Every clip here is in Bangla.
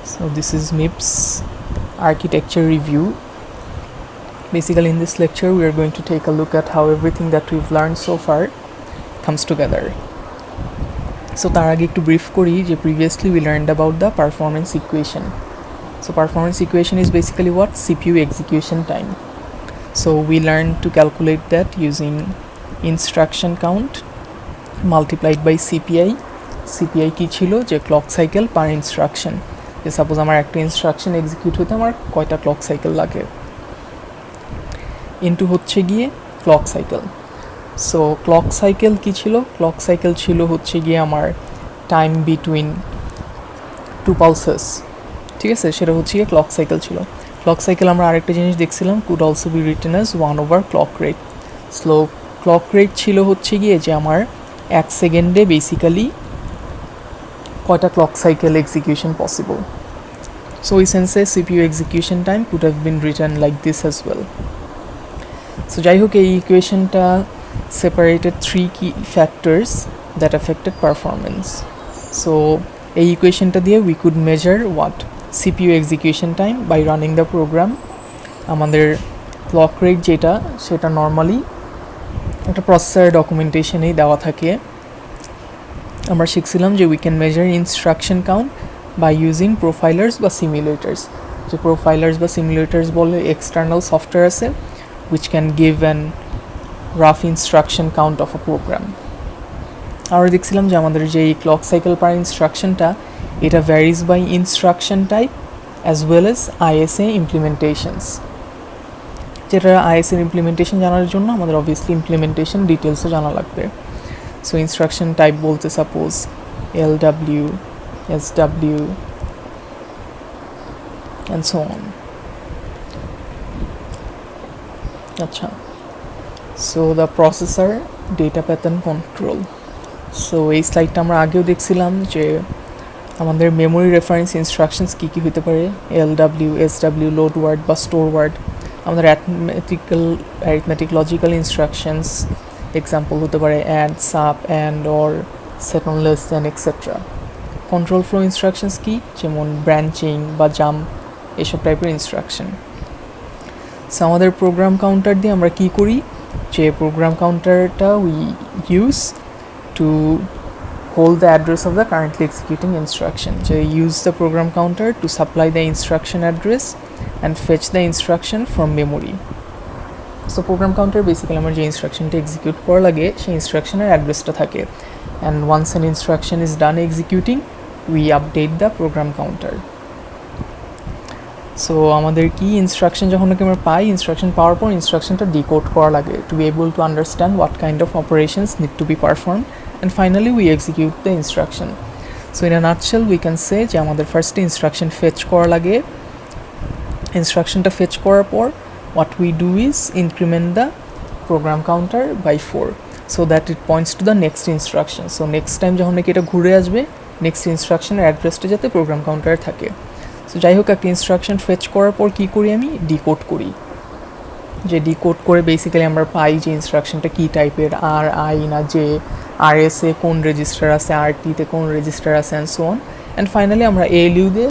So this is MIPS architecture review. Basically in this lecture we are going to take a look at how everything that we've learned so far comes together. So তার আগে একটু ব্রিফ করি যে previously we learned about the performance equation. So performance equation is basically what? CPU execution time. So we learned to calculate that using instruction count multiplied by CPI. CPI কি ছিল যে clock cycle per instruction. যে সাপোজ আমার একটা ইনস্ট্রাকশন এক্সিকিউট হতে আমার কয়টা ক্লক সাইকেল লাগে ইনটু হচ্ছে গিয়ে clock cycle. So clock cycle কি ছিল? ক্লক সাইকেল ছিল হচ্ছে গিয়ে আমার টাইম বিটুইন টু পালসেস, ঠিক আছে, সেটা হচ্ছে গিয়ে ক্লক সাইকেল ছিল. ক্লক সাইকেল আমরা আরেকটা জিনিস দেখছিলাম, could also be written as 1/, clock rate. Slow clock rate ছিল হচ্ছে গিয়ে যে আমার 1 সেকেন্ডে বেসিক্যালি কয়টা clock cycle execution possible. So in sense CPU execution time could have been written like this as well. So যাই হোক এই ইকুয়েশনটা separated 3 key factors that affected performance. So এই ইকুয়েশনটা দিয়ে we could measure what? CPU execution time by running the program. আমাদের ক্লক রেট যেটা সেটা নর্মালি একটা প্রসেসর ডকুমেন্টেশনেই দেওয়া থাকে. আমরা শিখছিলাম যে we can measure instruction count by using profilers বা simulators. যে profilers বা simulators বলে external software আছে which can give an rough instruction count of a program. আমরা দেখছিলাম যে আমাদের যে এই clock cycle per instructionটা এটা varies by instruction type as well as ISA implementations. যেটা ISA implementation জানার জন্য আমাদের obviously implementation detailsও জানা লাগবে. So instruction type বলতে suppose LW, SW and so on. Acha. So the processor data pattern control. So এই স্লাইডটা আমরা আগেও দেখছিলাম যে আমাদের মেমোরি রেফারেন্স ইনস্ট্রাকশনস কী কী হতে পারে, LW, SW, লোড ওয়ার্ড বা স্টোর ওয়ার্ড. আমাদের অ্যারিথমেটিক লজিক্যাল ইনস্ট্রাকশনস এক্সাম্পল হতে পারে add, sub, and, or, set on less than etcetera. Control flow instructions কি, যেমন ব্রাঞ্চিং বা জাম্প, এসব টাইপের ইনস্ট্রাকশন. সো আমাদের প্রোগ্রাম কাউন্টার দিয়ে আমরা কি করি, যে প্রোগ্রাম কাউন্টারটা we use to hold the address of the currently executing instruction. যে use the program counter to supply the instruction address and fetch the instruction from memory. So program counter basically আমার যে ইনস্ট্রাকশনটা এক্সিকিউট করা লাগে সেই ইনস্ট্রাকশনের অ্যাড্রেসটা থাকে. And once an instruction is done executing, we update the program counter. So আমাদের কি ইনস্ট্রাকশন যখন আমরা পাই, ইনস্ট্রাকশন পাওয়ার পর ইনস্ট্রাকশনটা ডিকোড করা লাগে to be able to understand what kind of operations need to be performed, and finally we execute the instruction. So in a nutshell we can say যে আমাদের ফার্স্ট ইনস্ট্রাকশন ফেচ করা লাগে. ইনস্ট্রাকশনটা ফেচ করার পর what we do is increment the program counter by 4. So that it points to the next instruction. So next time যখন নাকি এটা ঘুরে আসবে নেক্সট ইনস্ট্রাকশনের অ্যাড্রেসটা যাতে প্রোগ্রাম কাউন্টারে থাকে. সো যাই হোক একটা ইনস্ট্রাকশন ফেচ করার পর কী করি, আমি ডিকোড করি. যে ডিকোড করে বেসিক্যালি আমরা পাই যে ইনস্ট্রাকশনটা কী টাইপের, আর আই না যে আর এস এ কোন রেজিস্টার আছে, আর টিতে কোন রেজিস্টার আছে, and so on. And finally আমরা এএলইউ দিয়ে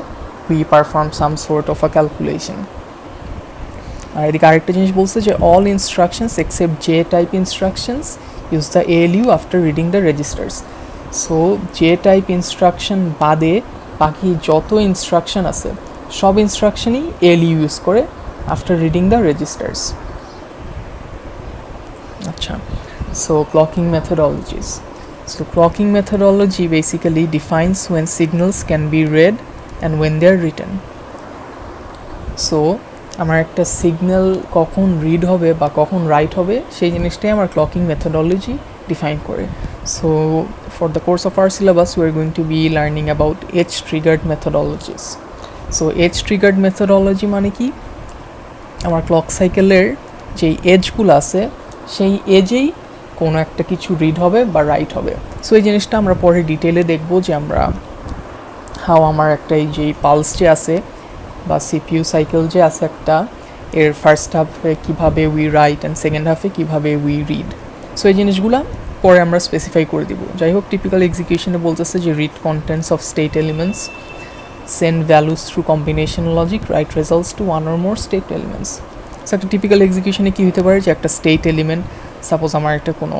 we perform some sort of a calculation. আর এদিকে আরেকটা জিনিস বলছে যে all instructions except J type instructions use the ALU after reading the registers. So J type instruction বাদে বাকি যত ইনস্ট্রাকশন আছে সব ইনস্ট্রাকশনই ALU ইউজ করে after reading the registers. আচ্ছা, so clocking methodologies. So clocking methodology basically defines when signals can be read and when they are written. So আমার একটা সিগন্যাল কখন রিড হবে বা কখন রাইট হবে সেই জিনিসটাই আমার ক্লকিং মেথোডোলজি ডিফাইন করে. So for the course of our syllabus we are going to be learning about edge triggered methodologies. So edge triggered methodology মানে কি, আমার ক্লক সাইকেলের যেই এজগুলো আছে সেই এজেই কোনো একটা কিছু রিড হবে বা রাইট হবে. সো এই জিনিসটা আমরা পরে ডিটেলে দেখব যে আমরা হাও আমার একটা এই যে পালস যে আছে বা সিপিইউ সাইকেল যে আছে একটা, এর ফার্স্ট হাফে কীভাবে উই রাইট অ্যান্ড সেকেন্ড হাফে কীভাবে উই রিড. সো এই জিনিসগুলো পরে আমরা স্পেসিফাই করে দিব. যাই হোক টিপিক্যাল এক্সিকিউশনে বলতেছে যে read contents of state elements send values through combinational logic, write results to one or more state elements. So একটা টিপিক্যাল এক্সিকিউশনে কী হতে পারে যে একটা স্টেট এলিমেন্ট, সাপোজ আমার একটা কোনো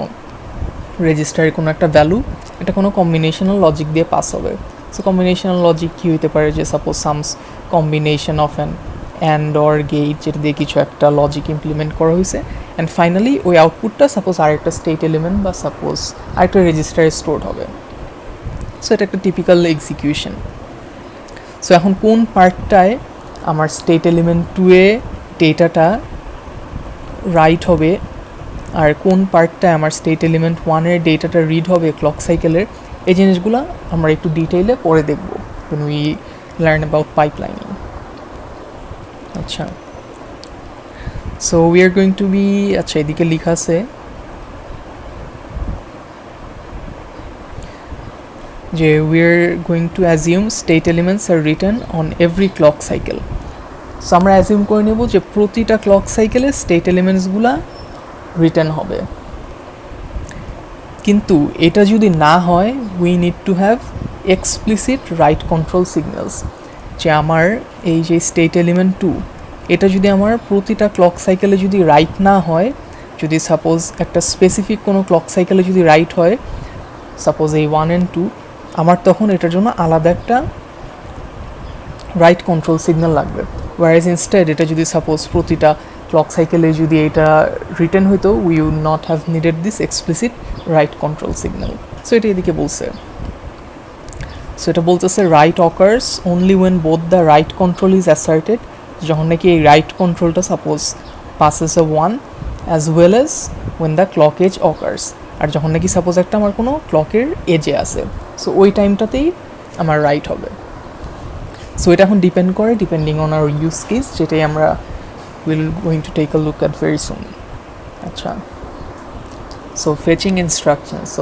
রেজিস্টারের কোনো একটা ভ্যালু, এটা কোনো কম্বিনেশনাল লজিক দিয়ে পাস হবে। সো কম্বিনেশনাল লজিক কী হতে পারে যে suppose sums combination of and or gate, যেটা দিয়ে কিছু একটা লজিক ইমপ্লিমেন্ট করা হয়েছে, অ্যান্ড ফাইনালি ওই আউটপুটটা সাপোজ আরেকটা স্টেট এলিমেন্ট বা সাপোজ আরেকটা রেজিস্টারে স্টোর হবে। সো এটা একটা টিপিক্যাল এক্সিকিউশন। সো এখন কোন পার্টটায় আমার স্টেট এলিমেন্ট 2-এ ডেটাটা রাইট হবে আর কোন পার্টটায় আমার স্টেট এলিমেন্ট 1-এর ডেটাটা রিড হবে ক্লক সাইকেলের, এই জিনিসগুলো আমরা একটু ডিটেইলে পরে দেখব when we learn about pipelining. আচ্ছা, so we are going to be, আচ্ছা এদিকে লেখা আছে যে we are going to assume state elements are written on every clock cycle. So আমরা অ্যাজিউম করে নেব যে প্রতিটা ক্লক সাইকেলে স্টেট এলিমেন্টসগুলা রিটার্ন হবে, কিন্তু এটা যদি না হয় we need to have explicit write control signals, যে আমার এই যে স্টেট এলিমেন্ট 2 এটা যদি আমার প্রতিটা ক্লক সাইকেলে যদি রাইট না হয়, যদি সাপোজ একটা স্পেসিফিক কোনো ক্লক সাইকেলে যদি রাইট হয় সাপোজ এই 1 and 2, আমার তখন এটার জন্য আলাদা একটা রাইট কন্ট্রোল সিগন্যাল লাগবে। ওয়ারেজ ইনস্টেড এটা যদি সাপোজ প্রতিটা ক্লক সাইকেলে যদি এটা রিটার্ন হইতো, we would not have needed this explicit write control signal. So এটা এদিকে বলছে, সো এটা বলতেছে write occurs only when both the write control is asserted, যখন নাকি এই রাইট কন্ট্রোলটা suppose passes a 1 as well as when the clock edge occurs, আর যখন নাকি সাপোজ একটা আমার কোনো ক্লকের এজে আছে, সো ওই টাইমটাতেই আমার রাইট হবে। সো এটা এখন ডিপেন্ড করে depending on our use case, যেটাই আমরা we'll going to take a look at very soon. Acha. So fetching instructions. So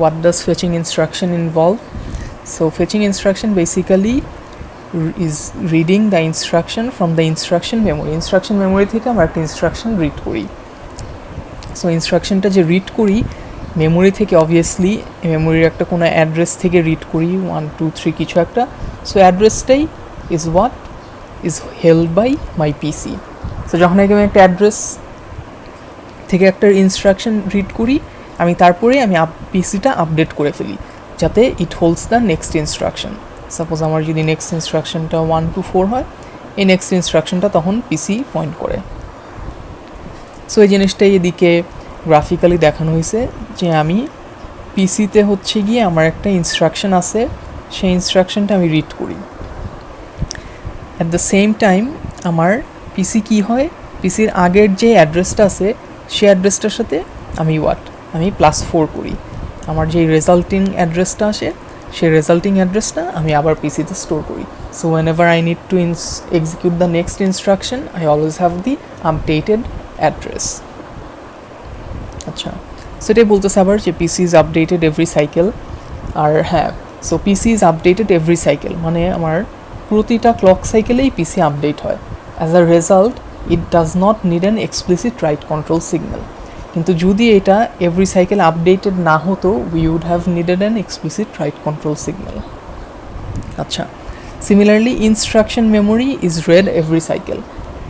what does fetching instruction involve? So fetching instruction basically is reading the instruction from the instruction memory. Instruction memory থেকে আমরা একটা instruction read করি। So instructionটা যে read করি মেমোরি থেকে, অবভিয়াসলি মেমোরির একটা কোনো অ্যাড্রেস থেকে রিড করি 1 2 3 কিছু একটা, সো অ্যাড্রেসটাই is what is held by my PC. So যখন আমি একটা অ্যাড্রেস থেকে একটা ইনস্ট্রাকশন রিড করি, আমি তারপরে আমি পিসিটা আপডেট করে ফেলি যাতে it holds the next instruction. Suppose আমার যদি নেক্সট ইনস্ট্রাকশনটা 1 to 4 হয়, এই নেক্সট ইনস্ট্রাকশনটা তখন পিসি পয়েন্ট করে। সো এই জিনিসটাই এদিকে গ্রাফিক্যালি দেখানো হয়েছে যে আমি পিসিতে হচ্ছে গিয়ে আমার একটা ইনস্ট্রাকশন আছে, সেই ইনস্ট্রাকশনটা আমি রিড করি। অ্যাট দ্য সেম টাইম আমার পিসি কি হয়, পিসির আগের যে অ্যাড্রেসটা আছে সেই অ্যাড্রেসটার সাথে আমি আমি +4 করি, আমার যে রেজাল্টিং অ্যাড্রেসটা আসে সেই রেজাল্টিং অ্যাড্রেসটা আমি আবার পিসিতে স্টোর করি। So whenever I need to execute the next instruction I always have the updated address. আচ্ছা, সেটাই বলতেছে আবার যে PC is updated every cycle. আর হ্যাঁ, so PC is updated every cycle মানে আমার প্রতিটা ক্লক সাইকেলেই পিসি আপডেট হয়। As a result it does not need an explicit write control signal, কিন্তু যদি এটা এভরি সাইকেল আপডেটেড না হতো we would have needed an explicit write control signal. আচ্ছা, similarly instruction memory is read every cycle,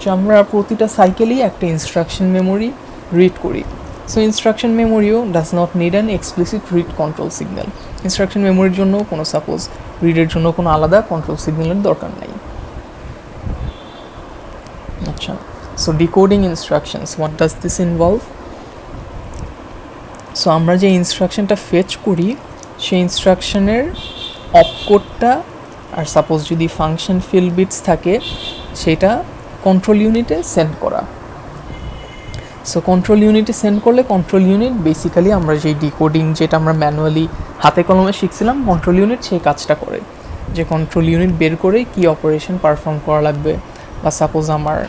যে আমরা প্রতিটা সাইকেলেই একটা ইনস্ট্রাকশন মেমোরি রিড করি। সো ইনস্ট্রাকশন মেমোরিও does not need an explicit read control signal. Instruction মেমোরির জন্য কোনো সাপোজ রিডের জন্য কোনো আলাদা কন্ট্রোল সিগন্যালের দরকার নাই। আচ্ছা, so decoding instructions, what does this involve? So আমরা যে ইনস্ট্রাকশনটা ফেচ করি সেই ইনস্ট্রাকশনের অপকোডটা আর সাপোজ যদি ফাংশন ফিল বিটস থাকে সেটা কন্ট্রোল ইউনিটে সেন্ড করা। সো কন্ট্রোল ইউনিটে সেন্ড করলে কন্ট্রোল ইউনিট বেসিক্যালি আমরা যেই ডিকোডিং যেটা আমরা ম্যানুয়ালি হাতে কলমে শিখছিলাম, কন্ট্রোল ইউনিট সেই কাজটা করে, যে কন্ট্রোল ইউনিট বের করে কী অপারেশন পারফর্ম করা লাগবে, বা সাপোজ আমার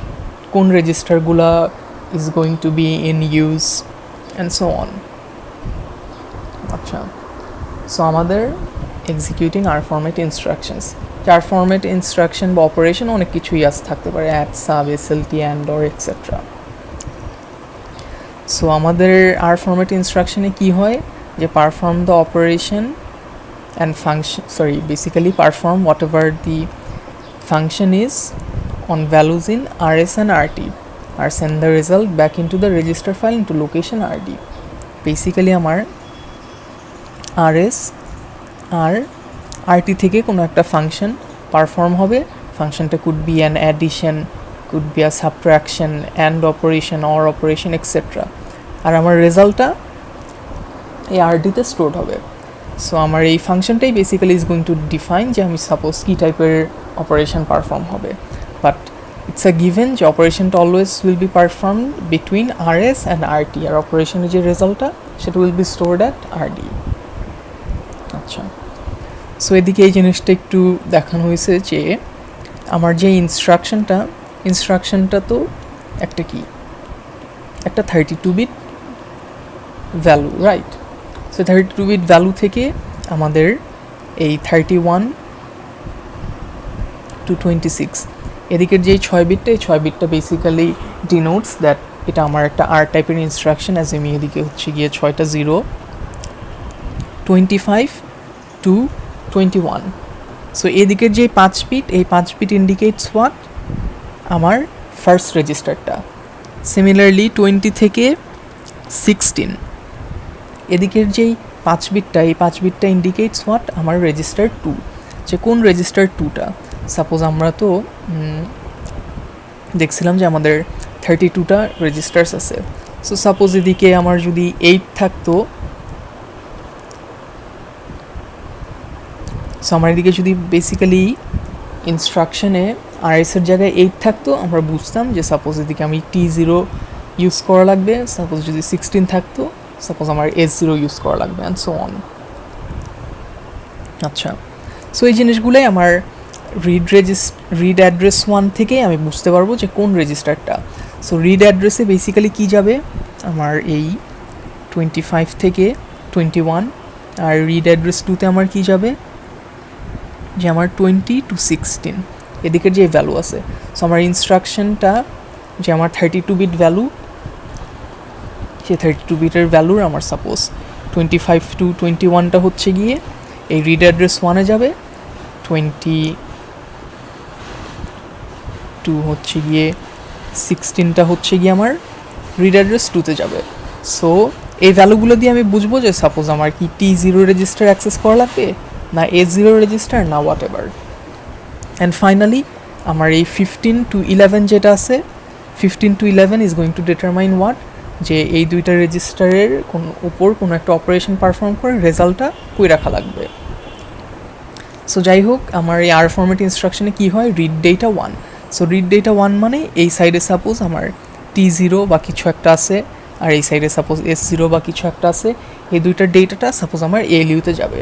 কোন রেজিস্টারগুলা is going to be in use and so on. আচ্ছা, সো আমাদের executing R format instructions, R format instruction বা অপারেশন অনেক কিছুই থাকতে পারে, add, sub, SLT, and or etcetera. So আমাদের আর ফরম্যাট ইনস্ট্রাকশনে কি হয়, যে perform the operation and function, basically perform whatever the function is on values in rs and rt or send the result back into the register file into location rd. Basically আমার rs আর rt থেকে কোনো একটা ফাংশন পারফর্ম হবে। ফাংশনটা could be an addition, could be a subtraction, and operation, or operation etcetera. আর আমার রেজাল্টটা এই আরডিতে স্টোরড হবে। সো আমার এই ফাংশনটাই basically is going to define যে আমি সাপোজ কী টাইপের অপারেশন পারফর্ম হবে। বাট ইটস আ গিভেন যে অপারেশনটা always will be perform between rs and rt, আর অপারেশনের যে রেজাল্টটা সেটা will be stored at rd। আচ্ছা, সো এদিকে এই জিনিসটা একটু দেখানো হয়েছে যে আমার যে ইনস্ট্রাকশনটা তো একটা কি, একটা 32 bit value, right? So 32 bit value থেকে আমাদের এই 31 to 26 এদিকের যেই 6 বিটটা, এই 6 বিটটা বেসিক্যালি ডিনোটস দ্যাট এটা আমার একটা আর টাইপের ইনস্ট্রাকশন, অ্যাজ আমি এদিকে হচ্ছে গিয়ে 6টা 0, 25 to 21। সো এদিকের যে 5 বিট, এই 5 বিট ইন্ডিকেটস হোয়াট, আমার ফার্স্ট রেজিস্টারটা। সিমিলারলি 20 থেকে 16 এদিকের যেই 5 বিটটা, এই 5 বিটটা ইন্ডিকেটস হোয়াট, আমার রেজিস্টার 2। যে কোন রেজিস্টার 2টা, সাপোজ আমরা তো দেখছিলাম যে আমাদের 32টা রেজিস্টার্স আছে। সো সাপোজ এদিকে আমার যদি 8 থাকতো, সো আমার এদিকে যদি বেসিক্যালি ইনস্ট্রাকশনে rs এর জায়গায় 8 থাকতো, আমরা বুঝতাম যে সাপোজ এদিকে আমি t0 ইউজ করা লাগবে। সাপোজ যদি 16 থাকতো, সাপোজ আমার s0 ইউজ করা লাগবে, অ্যান্ড সো অন। আচ্ছা, সো এই জিনিসগুলোই আমার রিড অ্যাড্রেস 1 থেকে আমি বুঝতে পারবো যে কোন রেজিস্টারটা। সো রিড অ্যাড্রেসে বেসিক্যালি কী যাবে, আমার এই 25 থেকে 21, আর রিড অ্যাড্রেস 2তে আমার কী যাবে, যে আমার 20 to 16 এদিকের যে ভ্যালু আছে। সো আমার ইনস্ট্রাকশনটা যে আমার 32 বিট ভ্যালু, সে 32 বিটের ভ্যালুর আমার সাপোজ 25 to 21টা হচ্ছে গিয়ে এই রিড অ্যাড্রেস 1-এ যাবে, 22 হচ্ছে গিয়ে 16টা হচ্ছে গিয়ে আমার রিড অ্যাড্রেস 2-তে যাবে। সো এই ভ্যালুগুলো দিয়ে আমি বুঝবো যে সাপোজ আমার কি t0 রেজিস্টার অ্যাক্সেস করা লাগবে, না s0 রেজিস্টার, না হোয়াট এভার। অ্যান্ড ফাইনালি আমার এই 15 to 11 যেটা আছে, 15 to 11 is going to determine what, যে এই দুইটা রেজিস্টারের উপর কোনো একটা অপারেশন পারফর্ম করে রেজাল্টটা কই রাখা লাগবে। সো যাই হোক, আমার এই আর ফরম্যাট ইনস্ট্রাকশনে কী হয়, read data 1। So read data 1 মানে এই সাইডে সাপোজ আমার t0 বা কিছু একটা আছে, আর এই সাইডে সাপোজ s0 বা কিছু একটা আছে, এই দুইটার ডেটাটা সাপোজ আমার ALU-তে যাবে।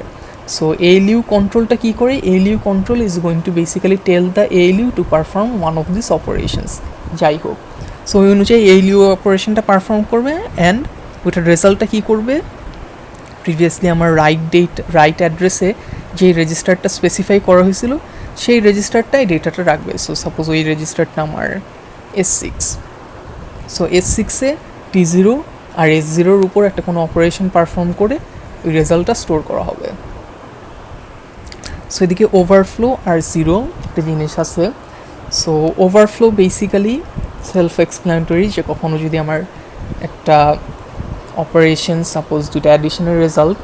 সো ALU কন্ট্রোলটা কী করে, ALU control is going to basically tell the ALU to perform one of this operations. যাই হোক, সো ওই অনুযায়ী ALU অপারেশনটা পারফর্ম করবে, অ্যান্ড ওইটার রেজাল্টটা কী করবে, প্রিভিয়াসলি আমার রাইট অ্যাড্রেসে যে রেজিস্টারটা স্পেসিফাই করা হয়েছিল সেই রেজিস্টারটাই ডেটাটা রাখবে। সো সাপোজ ওই রেজিস্টারটা আমার S6। সো S6-এ t0 আর s0-র উপর একটা কোনো অপারেশন পারফর্ম করে ওই রেজাল্টটা স্টোর করা হবে। সো এদিকে ওভারফ্লো আর জিরো একটা জিনিস আছে। So overflow basically self explanatory, যে কখনো যদি আমার একটা অপারেশন সাপোজ দুটো অ্যাডিশনের রেজাল্ট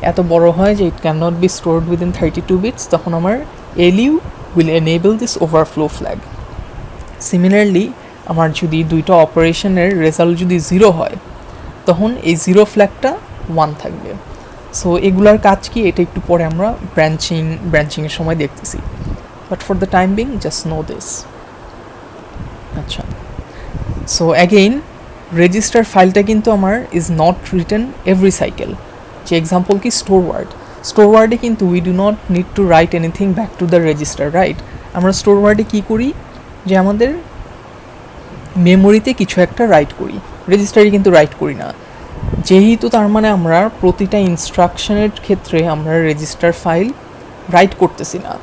এত বড় হয় যে it can not be stored within 32 bits, তখন আমার ALU will enable this overflow flag. Similarly আমার যদি দুইটা অপারেশনের রেজাল্ট যদি 0 হয়, তখন এই 0 ফ্ল্যাগটা 1 থাকবে। সো এগুলার কাজ কি, এটা একটু পরে আমরা ব্রাঞ্চিংয়ের সময় দেখতেছি, but for the time being just know this. আচ্ছা, সো অ্যাগেইন রেজিস্টার ফাইলটা কিন্তু আমার is not written every cycle. যে এক্সাম্পল কি স্টোর ওয়ার্ডে কিন্তু we do not need to write anything back to the register, right? আমরা স্টোর ওয়ার্ডে কী করি, যে আমাদের মেমোরিতে কিছু একটা রাইট করি, রেজিস্টারে কিন্তু রাইট করি না। যেহেতু তার মানে আমরা প্রতিটা ইনস্ট্রাকশনের ক্ষেত্রে আমরা রেজিস্টার ফাইল রাইট করতেছি না,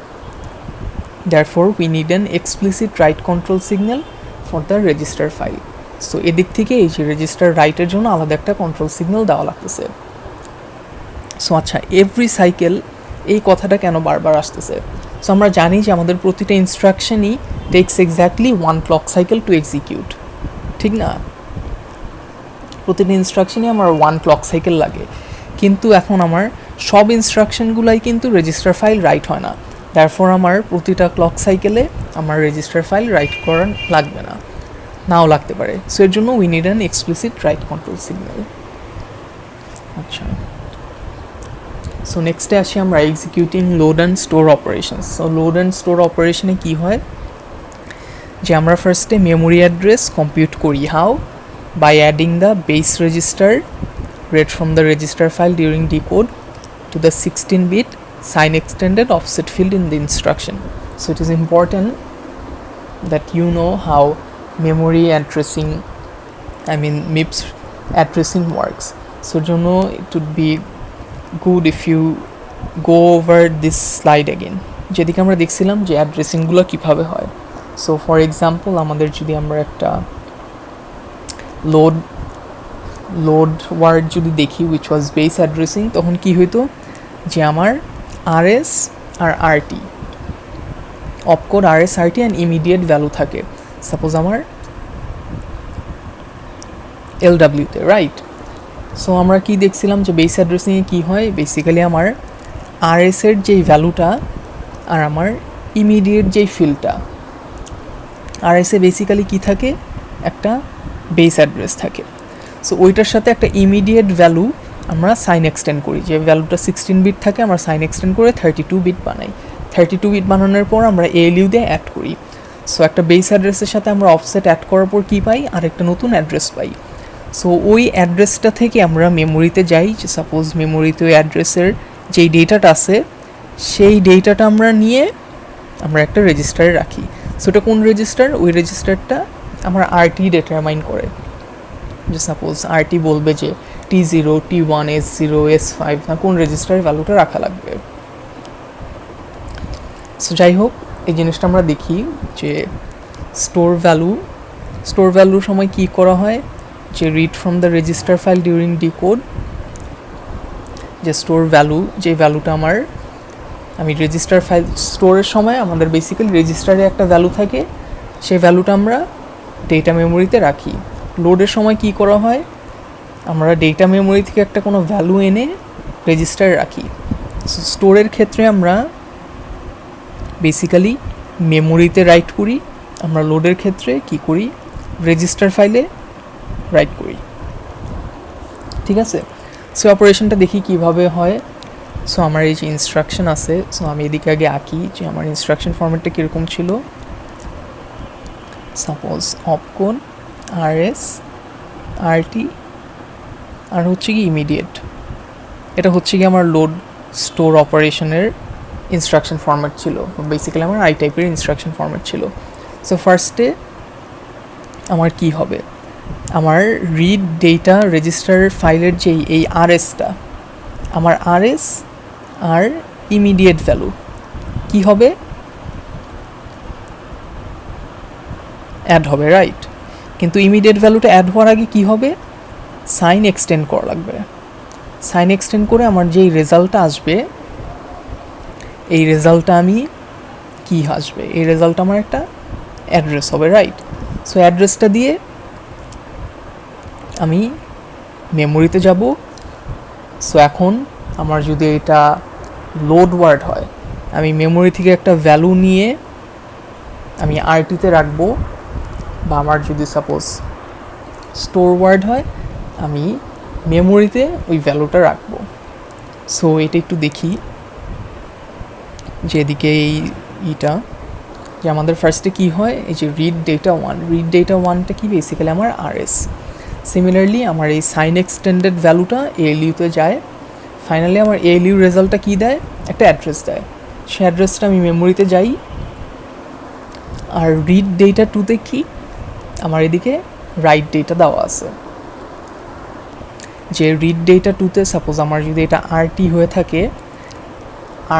therefore we need an explicit write control signal for the register file. So এদিক থেকে এই যে রেজিস্টার রাইটের জন্য আলাদা একটা কন্ট্রোল সিগন্যাল দেওয়া লাগতেছে। সো আচ্ছা, এভরি সাইকেল এই কথাটা কেন বারবার আসতেছে? সো আমরা জানি যে আমাদের প্রতিটা ইনস্ট্রাকশনই takes exactly 1 clock cycle to execute, ঠিক না? প্রতিটা ইনস্ট্রাকশনই আমার 1 ক্লক সাইকেল লাগে, কিন্তু এখন আমার সব ইনস্ট্রাকশনগুলাই কিন্তু রেজিস্টার ফাইল রাইট হয় না, তারপর আমার প্রতিটা ক্লক সাইকেলে আমার রেজিস্টার ফাইল রাইট করা লাগবে না, নাও লাগতে পারে। সো এর জন্য we need an explicit write control signal. আচ্ছা, সো নেক্সটে আসি আমরা executing load and store operations. So load and store অপারেশনে কী হয় যে আমরা ফার্স্টে মেমোরি অ্যাড্রেস কম্পিউট করি। How? By adding the base register read from the register file during decode to the 16-bit sign extended offset field in the instruction. So it is important that you know how memory addressing, I mean MIPS addressing works. So you know it would be good if you go over this slide again, যেদিকে আমরা দেখছিলাম যে অ্যাড্রেসিংগুলো কীভাবে হয়। সো ফর এক্সাম্পল আমাদের যদি আমরা একটা লোড ওয়ার্ড যদি দেখি উইচ ওয়াজ বেস অ্যাড্রেসিং, তখন কি হইতো যে আমার আরএস আর RT, opcode RS RT and immediate value থাকে সাপোজ আমার এলডাব্লিউতে, রাইট? সো আমরা কি দেখছিলাম যে বেস অ্যাড্রেসিংয়ে কী হয়, বেসিক্যালি আমার আরএসের যেই ভ্যালুটা আর আমার ইমিডিয়েট যেই ফিল্ডটা, আরএসে বেসিক্যালি কী থাকে, একটা বেস অ্যাড্রেস থাকে। সো ওইটার সাথে একটা ইমিডিয়েট ভ্যালু আমরা সাইন এক্সটেন্ড করি, যে ভ্যালুটা 16 বিট থাকে আমরা সাইন এক্সটেন্ড করে 32 বিট বানাই। 32 বিট বানানোর পর আমরা এএলইউ দিয়ে অ্যাড করি। সো একটা বেস অ্যাড্রেসের সাথে আমরা অফসেট অ্যাড করার পর কী পাই, আর একটা নতুন অ্যাড্রেস পাই। সো ওই অ্যাড্রেসটা থেকে আমরা মেমোরিতে যাই, যে সাপোজ মেমোরিতে ওই অ্যাড্রেসের যেই ডেটাটা আছে সেই ডেটাটা আমরা নিয়ে আমরা একটা রেজিস্টারে রাখি। সো এটা কোন রেজিস্টার? ওই রেজিস্টারটা আমরা আরটি ডিটারমাইন করে, যে সাপোজ আরটি বলবে যে T0, T1, S0, S5 না কোন রেজিস্টারের ভ্যালুটা রাখা লাগবে। সো যাই হোক, এই জিনিসটা আমরা দেখি যে স্টোর ভ্যালুর সময় কি করা হয়, যে read from the register file during decode, যে স্টোর ভ্যালু, যে ভ্যালুটা আমি রেজিস্টার ফাইল স্টোরের সময় আমাদের বেসিক্যালি রেজিস্টারে একটা ভ্যালু থাকে, সেই ভ্যালুটা আমরা ডেটা মেমোরিতে রাখি। লোডের সময় কি করা হয়, আমরা ডেটা মেমোরি থেকে একটা কোনো ভ্যালু এনে রেজিস্টারে রাখি। স্টোরের ক্ষেত্রে আমরা বেসিক্যালি মেমোরিতে রাইট করি, আমরা লোডের ক্ষেত্রে কি করি, রেজিস্টার ফাইলে রাইট করি, ঠিক আছে? সো অপারেশনটা দেখি কিভাবে হয়। সো আমার এই যে ইনস্ট্রাকশন আছে, সো আমি এদিকে আগে আঁকি যে আমার ইনস্ট্রাকশন ফরম্যাটটা কীরকম ছিল। সাপোজ অপকোড আরএস আরটি আর হচ্ছে কি ইমিডিয়েট, এটা হচ্ছে কি আমার লোড স্টোর অপারেশনের ইনস্ট্রাকশন ফরম্যাট ছিল, বেসিক্যালি আমার আই টাইপের ইনস্ট্রাকশন ফরম্যাট ছিল। সো ফার্স্টে আমার কি হবে, আমার রিড ডেটা রেজিস্টার ফাইলের যেই এই আরএসটা, আমার আরএস আর ইমিডিয়েট ভ্যালু কি হবে, অ্যাড হবে, রাইট? কিন্তু ইমিডিয়েট ভ্যালুটা অ্যাড হওয়ার আগে কি হবে, সাইন এক্সটেন্ড করা লাগবে। সাইন এক্সটেন্ড করে আমার যেই রেজাল্টটা আসবে, এই রেজাল্টটা আমি কি আসবে, এই রেজাল্ট আমার একটা অ্যাড্রেস হবে, রাইট? সো অ্যাড্রেসটা দিয়ে আমি মেমোরিতে যাব। সো এখন আমার যদি এটা লোড ওয়ার্ড হয়, আমি মেমোরি থেকে একটা ভ্যালু নিয়ে আমি আরটিতে রাখবো, বা আমার যদি সাপোজ স্টোর ওয়ার্ড হয় আমি মেমোরিতে ওই ভ্যালুটা রাখবো। সো এটা একটু দেখি, যেদিকে এইটা যে আমাদের ফার্স্টে কি হয়, এই যে রিড ডেটা ওয়ানটা কি বেসিক্যালি আমার আরএস। সিমিলারলি আমার এই সাইন এক্সটেন্ডেড ভ্যালুটা এএলইউতে যায়, ফাইনালি আমার এএলইউ রেজাল্টটা কী দেয়, একটা অ্যাড্রেস দেয়। সেই অ্যাড্রেসটা আমি মেমোরিতে যাই, আর রিড ডেটা টুতে কি আমার এদিকে রাইট ডেটা দেওয়া আছে, যে রিড ডেটা টুতে সাপোজ আমার যদি এটা আরটি হয়ে থাকে,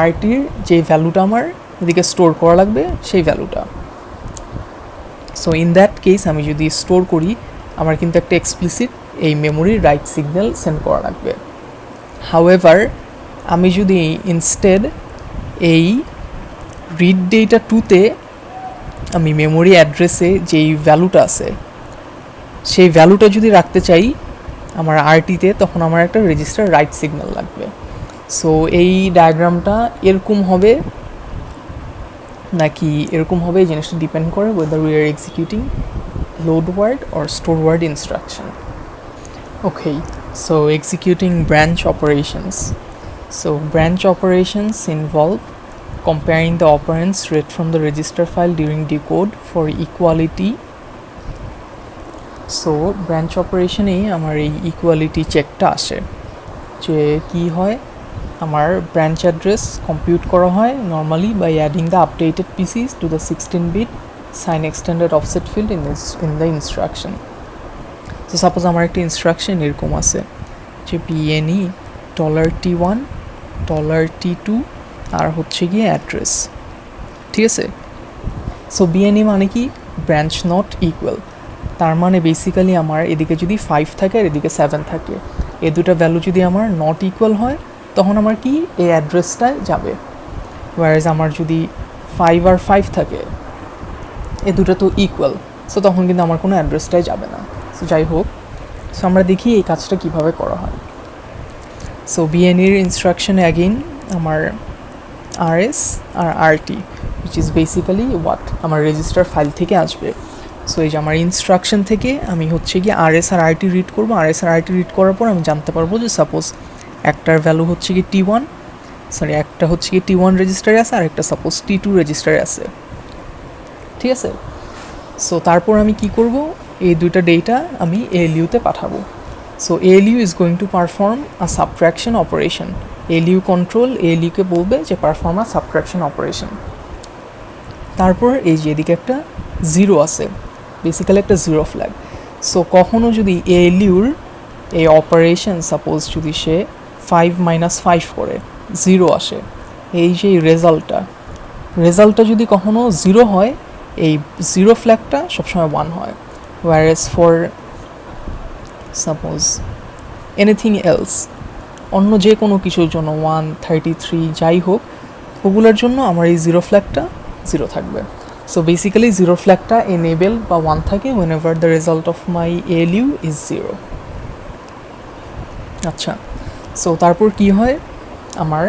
আরটির যে ভ্যালুটা আমার এদিকে স্টোর করা লাগবে সেই ভ্যালুটা। সো ইন দ্যাট কেস আমি যদি স্টোর করি, আমার কিন্তু একটা এক্সপ্লিসিট এই মেমোরির রাইট সিগন্যাল সেন্ড করা লাগবে। হাউএভার আমি যদি ইনস্টেড এই রিড ডেটা টুতে আমি মেমোরি অ্যাড্রেসে যেই ভ্যালুটা আছে সেই ভ্যালুটা যদি রাখতে চাই আমার আরটিতে, তখন আমার একটা রেজিস্টার রাইট সিগন্যাল লাগবে। সো এই ডায়াগ্রামটা এরকম হবে নাকি এরকম হবে, এই জিনিসটা ডিপেন্ড করে whether we are executing load word or store word instruction. Okay, so executing branch operations. So branch operations involve comparing the operands read from the register file during decode for equality. So branch operation এ আমার এই ইকুয়ালিটি চেকটা আসে যে কি হয়, আমার ব্রাঞ্চ অ্যাড্রেস কম্পিউট করা হয় normally by adding the updated PCs to the 16-bit sign extended offset field in the instruction. তো সাপোজ আমার একটা ইনস্ট্রাকশন এরকম আছে যে বিএনই $T1 $T2 আর হচ্ছে গিয়ে অ্যাড্রেস, ঠিক আছে। সো বিএনই মানে কি, ব্রাঞ্চ নট ইকুয়াল। তার মানে বেসিক্যালি আমার এদিকে যদি 5 থাকে আর এদিকে 7 থাকে, এই দুটো ভ্যালু যদি আমার নট ইকুয়াল হয় তখন আমার কি এই অ্যাড্রেসটায় যাবে। ওয়ারেজ আমার যদি 5 আর 5 থাকে, এ দুটো তো ইকুয়াল, সো তখন কিন্তু আমার কোনো অ্যাড্রেসটাই যাবে না। সো যাই হোক, সো আমরা দেখি এই কাজটা কিভাবে করা হয়। সো বিএনইর ইনস্ট্রাকশনে অ্যাগেইন আমার আরএস আর RT, which is basically what আমার রেজিস্টার ফাইল থেকে আসবে। সো এই যে আমার ইনস্ট্রাকশন থেকে আমি হচ্ছে গিয়ে আরএস আর আরটি রিড করবো। আরএস আর আরটি রিড করার পর আমি জানতে পারবো যে সাপোজ একটার ভ্যালু হচ্ছে কি একটা হচ্ছে কি T1 রেজিস্টারে আছে আর একটা সাপোজ T2 রেজিস্টারে আছে, ঠিক আছে। সো তারপর আমি কি করব, এই দুইটা ডেটা আমি ALU-তে পাঠাবো। So ALU is going to perform a subtraction operation. ALU control ALU-কে বলবে যে পারফর্ম আ সাবট্রাকশন অপারেশন। তারপর এই যে এদিকে একটা জিরো আছে, বেসিক্যালি একটা জিরো ফ্ল্যাগ। সো কখনো যদি ALU-র এই অপারেশন সাপোজ যদি সে 5 - 5 করে 0 আসে, এই যে রেজাল্টটা যদি কখনো 0 হয়, এই জিরো ফ্ল্যাগটা সবসময় 1 হয়। ওয়ারেজ ফর সাপোজ এনিথিং এলস, অন্য যে কোনো কিছুর জন্য 133 যাই হোক, ওগুলোর জন্য আমার এই জিরো ফ্ল্যাগটা 0 থাকবে। সো বেসিক্যালি জিরো ফ্ল্যাগটা এনেবেল বা 1 থাকে whenever the result of my ALU is 0। আচ্ছা, সো তারপর কি হয়, আমার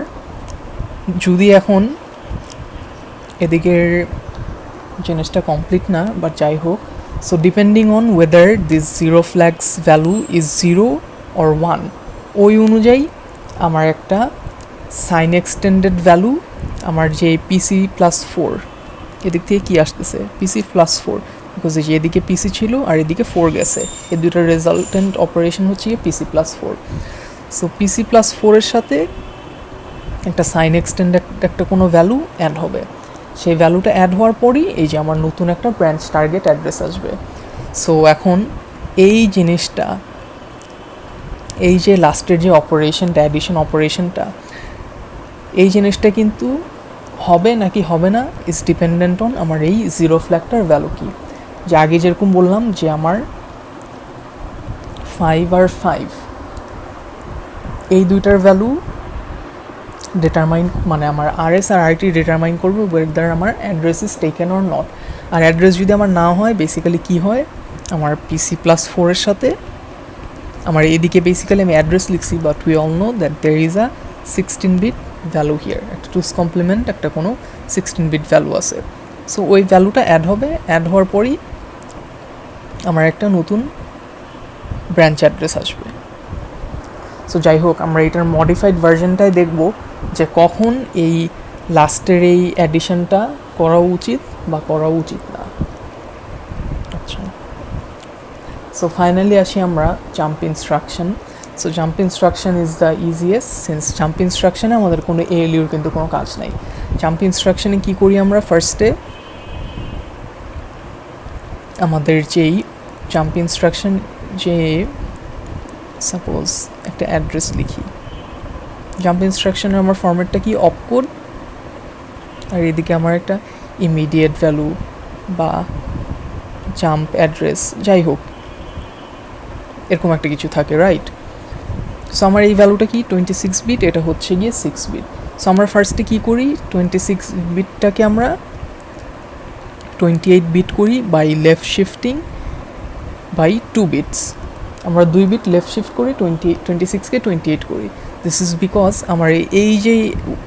যদি এখন এদিকের জিনিসটা কমপ্লিট না, বাট যাই হোক, so depending on weather this zero flags value is 0 or 1, ওই অনুযায়ী আমার একটা সাইন এক্সটেন্ডেড ভ্যালু, আমার যে PC+4 এদিক থেকে কি আসতেছে PC+4, বিকজ এই যে এদিকে PC ছিল আর এদিকে 4 গেছে, এই দুটোর রেজাল্টেন্ট অপারেশন হচ্ছে PC+4। সো PC+4 এর সাথে একটা সাইন এক্সটেন্ডেড একটা কোনো ভ্যালু অ্যাড হবে। সেই ভ্যালুটা অ্যাড হওয়ার পরই এই যে আমার নতুন একটা ব্রাঞ্চ টার্গেট অ্যাড্রেস আসবে। সো এখন এই জিনিসটা, এই যে লাস্টের যে অপারেশনটা, অ্যাডিশন অপারেশনটা, এই জিনিসটা কিন্তু হবে নাকি হবে না ইজ ডিপেন্ডেন্ট অন আমার এই জিরো ফ্ল্যাগটার ভ্যালু কি। যে আগে যেরকম বললাম যে আমার 5 আর 5 এই দুইটার ভ্যালু ডিটারমাইন, মানে আমার আরএস আর আরটি ডিটারমাইন করবে ওয়েদার আমার address is taken or not. আর অ্যাড্রেস যদি আমার না হয়, বেসিক্যালি কি হয়, আমার PC+4 এর সাথে আমার এদিকে বেসিক্যালি আমি অ্যাড্রেস লিখছি, but we all know that there is a 16-bit value here, একটা 2's কমপ্লিমেন্ট একটা কোনো 16-bit ভ্যালু আছে। সো ওই ভ্যালুটা অ্যাড হবে, অ্যাড হওয়ার পরই আমার একটা নতুন ব্রাঞ্চ অ্যাড্রেস আসবে। সো যাই হোক, আমরা এটার মডিফাইড ভার্সনটাই দেখব যে কখন এই লাস্টের এই অ্যাডিশনটা করা উচিত বা করা উচিত না। আচ্ছা, সো ফাইনালি আসি আমরা jump instruction. So jump instruction is the easiest, since jump ইনস্ট্রাকশনে আমাদের কোনো ALUর কিন্তু কোনো কাজ নাই। জাম্প ইনস্ট্রাকশনে কী করি আমরা, ফার্স্টে আমাদের যেই জাম্প ইনস্ট্রাকশন, যে সাপোজ একটা অ্যাড্রেস লিখি, জাম্প ইনস্ট্রাকশনের আমার ফরম্যাটটা কি অপকোড, আর এদিকে আমার একটা ইমিডিয়েট ভ্যালু বা জাম্প অ্যাড্রেস যাই হোক এরকম একটা কিছু থাকে, রাইট। সো আমার এই ভ্যালুটা কি 26 বিট, এটা হচ্ছে গিয়ে 6 বিট। সো আমরা ফার্স্টে কী করি, 26 বিটটাকে আমরা 28 বিট করি by left shifting by 2 bits. আমরা 2 বিট লেফট শিফট করি, 26কে 28 করি। দিস ইজ বিকজ আমার এই যে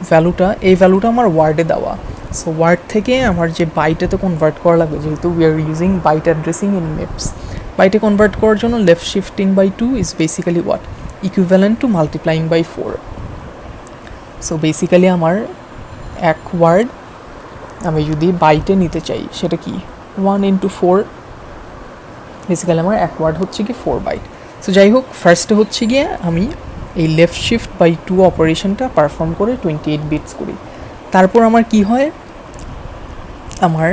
ভ্যালুটা, এই ভ্যালুটা আমার ওয়ার্ডে দেওয়া। সো ওয়ার্ড থেকে আমার যে বাইটেতে কনভার্ট করা লাগবে, যেহেতু we are using byte addressing in MIPS, বাইটে কনভার্ট করার জন্য left shifting by 2 is basically what, equivalent to multiplying by 4। So basically আমার এক ওয়ার্ড আমি যদি বাইটে নিতে চাই, সেটা কি 1 into 4, বেসিক্যালি আমার এক ওয়ার্ড হচ্ছে কি 4 বাইট। সো যাই হোক, ফার্স্টে হচ্ছে গিয়ে আমি এই লেফট শিফট বাই 2 অপারেশনটা পারফর্ম করে 28 বিটস করি। তারপর আমার কি হয়, আমার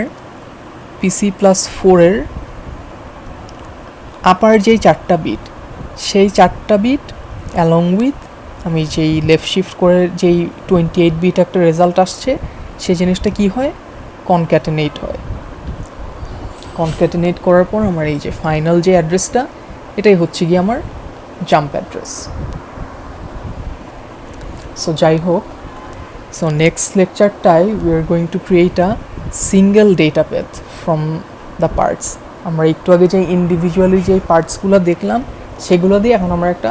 PC+4-এর আপার যেই 4টা বিট, সেই 4টা বিট অ্যালং উইথ আমি যেই লেফট শিফট করে যেই 28 বিট একটা রেজাল্ট আসছে, সেই জিনিসটা কি হয়, কনক্যাটেনেট হয়। কনক্যাটেনেট করার পর আমার এই যে ফাইনাল যে অ্যাড্রেসটা, এটাই হচ্ছে গিয়ে আমার জাম্প অ্যাড্রেস। সো যাই হোক, সো নেক্সট লেকচারটায় we are going to create a single data path from the parts. আমরা একটু আগে যে ইন্ডিভিজুয়ালি যে পার্টসগুলো দেখলাম, সেগুলো দিয়ে এখন আমরা একটা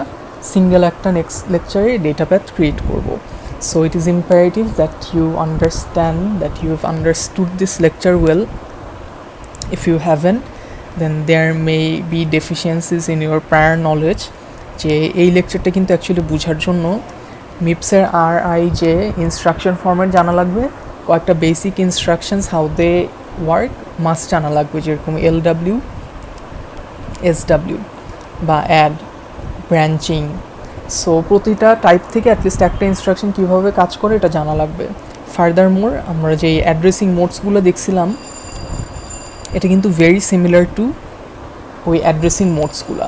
সিঙ্গেল একটা নেক্সট লেকচারে ডেটা প্যাথ ক্রিয়েট করব। So it is imperative that you understand, that you have understood this lecture well. If you haven't, then there may be deficiencies in your prior knowledge. যে এই লেকচারটা কিন্তু অ্যাকচুয়ালি বোঝার জন্য মিপসের যে ইনস্ট্রাকশন ফরম্যাট জানা লাগবে, কয়েকটা basic instructions how they work must জানা লাগবে, যেরকম LW, SW বা অ্যাড, ব্রাঞ্চিং। সো প্রতিটা টাইপ থেকে অ্যাটলিস্ট একটা ইনস্ট্রাকশন কীভাবে কাজ করে এটা জানা লাগবে। ফার্দার মোর আমরা যে অ্যাড্রেসিং মোডসগুলো দেখছিলাম, এটা কিন্তু ভেরি সিমিলার টু ওই অ্যাড্রেসিং মোডসগুলা।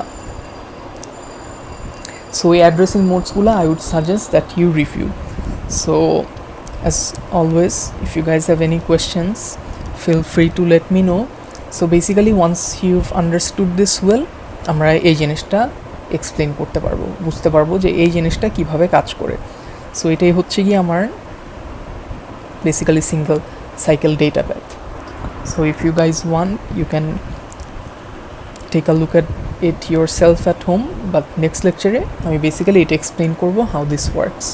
সো ওই অ্যাড্রেসিং মোডসগুলা I would suggest that you review. So as always, if you guys have any questions, feel free to let me know. So basically once you've understood this well, আমরা এই জিনিসটা এক্সপ্লেন করতে পারবো, বুঝতে পারবো যে এই জিনিসটা কীভাবে কাজ করে। সো এটাই হচ্ছে কি আমার basically single cycle data path. So if you guys want, you can take a look at it yourself at home, but next lecture I basically it explain korbo how this works.